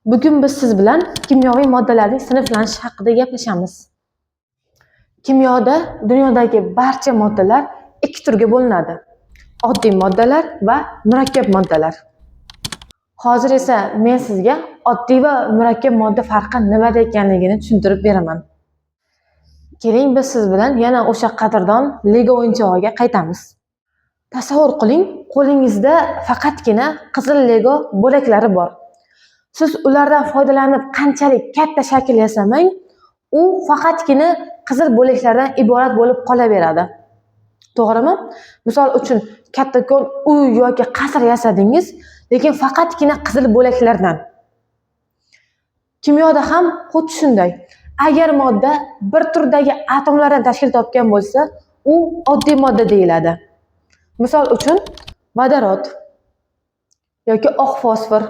Bugun biz siz bilan kimyoviy moddalarning sinflanishi haqida gaplashamiz. Kimyoda dunyodagi barcha moddalar ikki turga bo'linadi. Oddiy moddalar va murakkab moddalar. Hozir esa men sizga oddiy va murakkab modda farqi nimada ekanligini tushuntirib beraman. Keling biz siz bilan yana o'sha qadrdon Lego o'yinchog'iga qaytamiz. Tasavvur qiling, qo'lingizda faqatgina qizil Lego bo'laklari bor. Siz ulardan foydalanib qanchalik katta shakl yasamang, u faqatgina qizil bo'laklardan iborat bo'lib qolaveradi. To'g'rimi? Misol uchun kattakon uy yoki qasr yasadingiz, lekin faqatgina qizil bo'laklardan. Kimyoda ham xuddi shunday. Agar modda bir turdagi atomlardan tashkil topgan bo'lsa, u oddiy modda deyiladi. Misol uchun vodorod yoki oq fosfor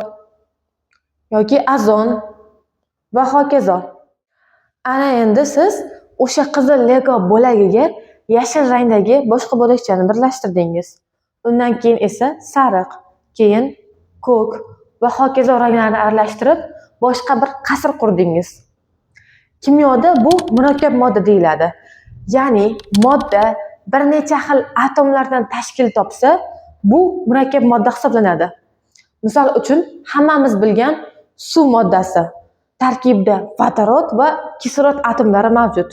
yoki azon va hokazo. Ana endi siz o'sha qizil Lego bo'lagiga yashil rangdagi boshqa bo'lakchani birlashtirdingiz. Undan keyin esa sariq, keyin ko'k va hokazo ranglarni aralashtirib boshqa bir qasr qurdingiz. Kimyoda bu murakkab modda deyiladi. Ya'ni modda bir necha xil atomlardan tashkil topsa, bu murakkab modda hisoblanadi. Misol uchun hammamiz bilgan suv moddasi tarkibida vodorod va kislorod atomlari mavjud.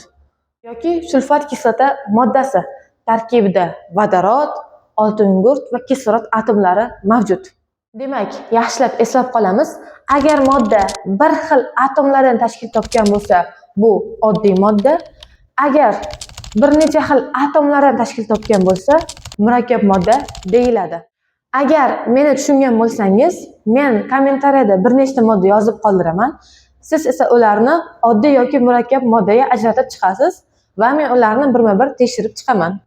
Yoki sulfat kislota moddasi tarkibida vodorod, oltin gurt va kislorod atomlari mavjud. Demak, yaxshilab eslab qolamiz. Agar modda bir xil atomlardan tashkil topgan bo'lsa, bu oddiy modda. Agar bir necha xil atomlardan tashkil topgan bo'lsa, murakkab modda deyiladi. Agar meni tushungan bo'lsangiz, men kommentariyada bir nechta modda yozib qoldiraman. Siz esa ularni oddiy yoki murakkab moddaga ajratib chiqasiz va men ularni birma-bir tekshirib chiqaman.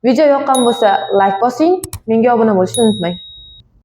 Video yoqqan bo'lsa, like bosing, menga obuna bo'lishni unutmang.